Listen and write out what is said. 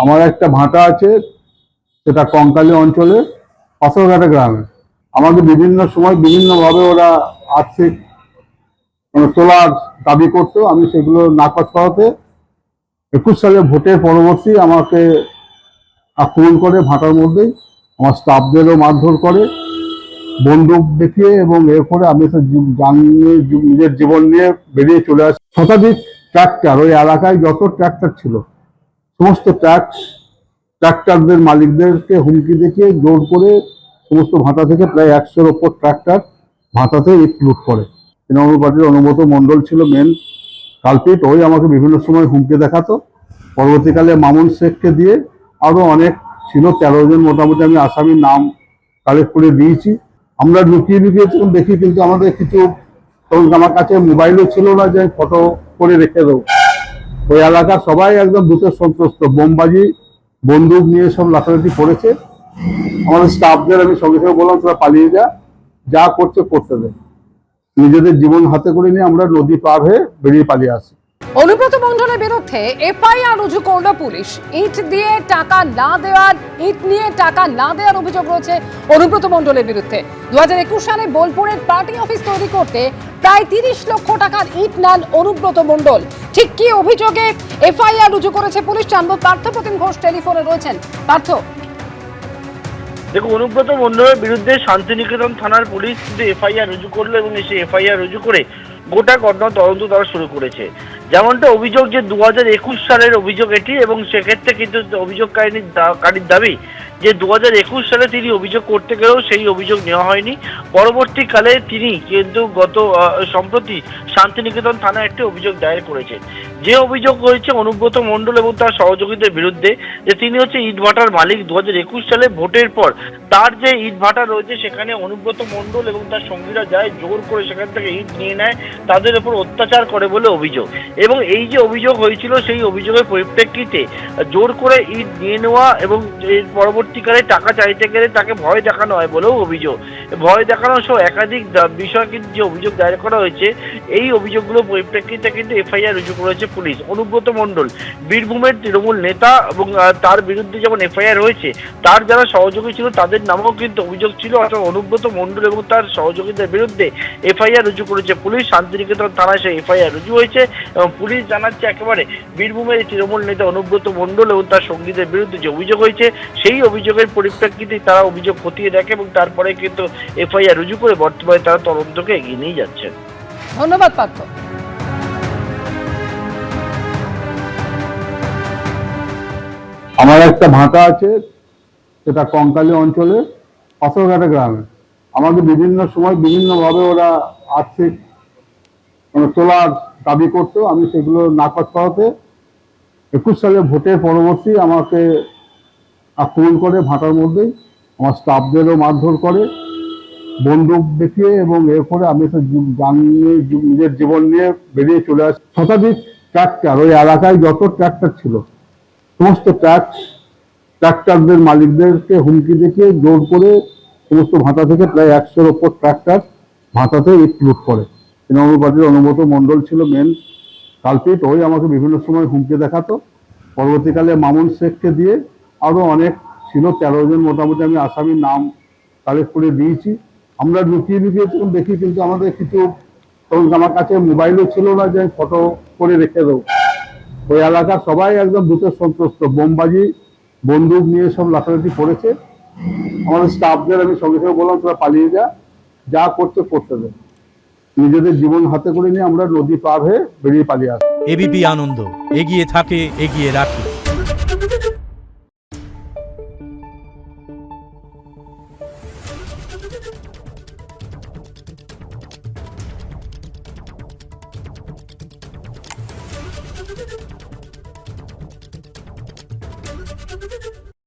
আমার একটা ভাটা আছে, সেটা কঙ্কালী অঞ্চলে পাথরঘাটা গ্রামে। আমাকে বিভিন্ন সময় বিভিন্নভাবে ওরা আর্থিক তোলার দাবি করতো, আমি সেগুলো নাকচ করাতে 21 সালে ভোটের পরবর্তী আমাকে আক্রমণ করে ভাটার মধ্যেই। আমার স্টাফদেরও মারধর করে বন্দুক দেখিয়ে, এবং এরপরে আমি তো নিজের জীবন নিয়ে বেরিয়ে চলে আসি। শতাধিক ট্রাক্টর, ওই এলাকায় যত ট্রাক্টর ছিল সমস্ত ট্রাক্টরদের মালিকদেরকে হুমকি দেখিয়ে জোর করে সমস্ত ভাটা থেকে প্রায় 100-র ওপর ট্রাক্টর ভাটাতে ইট লুট করে। তৃণমূল পার্টির অনুব্রত মণ্ডল ছিল মেন কালপিট। ওই আমাকে বিভিন্ন সময় হুমকি দেখাতো। পরবর্তীকালে মামুন শেখকে দিয়ে আরো অনেক ছিল, 13 জন মোটামুটি আমি আসামির নাম কালেক্ট করে দিয়েছি। আমরা লুকিয়ে লুকিয়ে যখন দেখি, কিন্তু আমাদের কিছু, তখন আমার কাছে মোবাইলও ছিল না যে ফটো করে রেখে দেবো। ওই এলাকার সবাই একদম ভূতের সন্ত্রস্ত, বোমবাজি বন্দুক নিয়ে সব লাফালাফি করেছে। আমাদের স্টাফদের আমি সঙ্গে সঙ্গে বললাম, তোরা পালিয়ে যা করছে করতে দে। নিজেদের জীবন হাতে করে নিয়ে আমরা নদী পার হয়ে বেরিয়ে পালিয়ে আসি। অনুব্রত মণ্ডলের বিরুদ্ধে এফআইআর রুজু করল পুলিশ। ইট নিয়ে টাকা না দেওয়ার অভিযোগ রয়েছে অনুব্রত মণ্ডলের বিরুদ্ধে। 2021 সালে বোলপুরের পার্টি অফিস তৈরি করতে প্রায় 30 লক্ষ টাকার ইট নেন অনুব্রত মণ্ডল। ঠিক কি অভিযোগে এফআইআর রুজু করেছে পুলিশ, জানবো। পার্থপ্রতিম ঘোষ টেলিফোনে রয়েছেন। পার্থ, দেখো, অনুব্রত মণ্ডলের বিরুদ্ধে শান্তিনিকেতন থানার পুলিশ কিন্তু এফআইআর রুজু করলো এবং সেই এফআইআর রুজু করে গোটা ঘটনা তদন্ত তারা শুরু করেছে। যেমনটা অভিযোগ যে 2021 সালের অভিযোগ এটি, এবং সেক্ষেত্রে কিন্তু অভিযোগকারীর দাবি যে 2021 সালে তিনি অভিযোগ করতে গেলেও সেই অভিযোগ নেওয়া হয়নি। পরবর্তীকালে তিনি কিন্তু সম্প্রতি শান্তিনিকেতন থানায় একটি অভিযোগ দায়ের করেছেন। যে অভিযোগ হয়েছে অনুব্রত মণ্ডল এবং তার সহযোগীদের বিরুদ্ধে, যে তিনি হচ্ছে ইটভাটার মালিক। 2021 সালে ভোটের পর তার যে ইটভাটা রয়েছে সেখানে অনুব্রত মণ্ডল এবং তার সঙ্গীরা যায়, জোর করে সেখান থেকে ইট নিয়ে নেয়, তাদের উপর অত্যাচার করে বলে অভিযোগ। এবং এই যে অভিযোগ হয়েছিল সেই অভিযোগের পরিপ্রেক্ষিতে জোর করে ইট নিয়ে নেওয়া এবং এর পরবর্তীকালে টাকা চাইতে গেলে তাকে ভয় দেখানো হয় বলেও অভিযোগ। ভয় দেখানো সহ একাধিক বিষয় কিন্তু যে অভিযোগ দায়ের করা হয়েছে, এই অভিযোগগুলো পরিপ্রেক্ষিতে কিন্তু এফআইআর রুজু করেছে পুলিশ। অনুব্রত মণ্ডল বীরভূমের তৃণমূল নেতা, এবং তার বিরুদ্ধে যেমন এফআইআর হয়েছে, তার যারা সহযোগী ছিল তাদের নামেও কিন্তু অভিযোগ ছিল। অর্থাৎ অনুব্রত মণ্ডল এবং তার সহযোগীদের বিরুদ্ধে এফআইআর রুজু করেছে পুলিশ। শান্তিনিকেতন থানায় সেই এফআইআর রুজু হয়েছে এবং পুলিশ জানাচ্ছে একেবারে বীরভূমের তৃণমূল নেতা অনুব্রত মণ্ডল এবং তার সঙ্গীদের বিরুদ্ধে যে অভিযোগ হয়েছে সেই অভিযোগের পরিপ্রেক্ষিতে তারা অভিযোগ খতিয়ে দেখে এবং তারপরে কিন্তু এফআইআর রুজু করে বর্তমানে তারা তদন্তকে এগিয়ে নিয়ে যাচ্ছেন। ধন্যবাদ পার্থ। আমার একটা ভাটা আছে, সেটা কঙ্কালী অঞ্চলে পাথরঘাটা গ্রামে। আমাকে বিভিন্ন সময় বিভিন্নভাবে ওরা আর্থিক তোলার দাবি করতো, আমি সেগুলো নাকচ করাতে 21 সালে ভোটের পরবর্তী আমাকে আক্রমণ করে ভাটার মধ্যেই। আমার স্টাফদেরও মারধর করে বন্দুক দেখিয়ে, এবং এরপরে আমি তো নিজের জীবন নিয়ে বেরিয়ে চলে আসি। শতাধিক ট্রাক্টর, ওই এলাকায় যত ট্রাক্টর ছিল সমস্ত ট্রাক্টরদের মালিকদেরকে হুমকি দেখিয়ে জোর করে সমস্ত ভাটা থেকে প্রায় 100-র ওপর ট্রাক্টর ভাটাতে ইট লুট করে। তৃণমূল পার্টির অনুব্রত মণ্ডল ছিল মেন কালপিট। ওই আমাকে বিভিন্ন সময় হুমকি দেখাতো। পরবর্তীকালে মামুন শেখকে দিয়ে আরো অনেক ছিল, 13 জন মোটামুটি আমি আসামির নাম কালেক্ট করে দিয়েছি। আমরা লুকিয়ে লুকিয়ে যখন দেখি, কিন্তু আমাদের কিছু, তখন আমার কাছে মোবাইলও ছিল না যে ফটো করে রেখে দেবো। ওই এলাকার সবাই একদম ভূতের সন্ত্রস্ত, বোমবাজি বন্দুক নিয়ে সব লাফালাফি করেছে। আমাদের স্টাফদের আমি সঙ্গে সঙ্গে বললাম, তোরা পালিয়ে যা করছে করতে দে। নিজেদের জীবন হাতে করে নিয়ে আমরা নদী পার হয়ে বেরিয়ে পালিয়ে আসি। এবিপি আনন্দ, এগিয়ে থাকে, এগিয়ে রাখে। Thank you.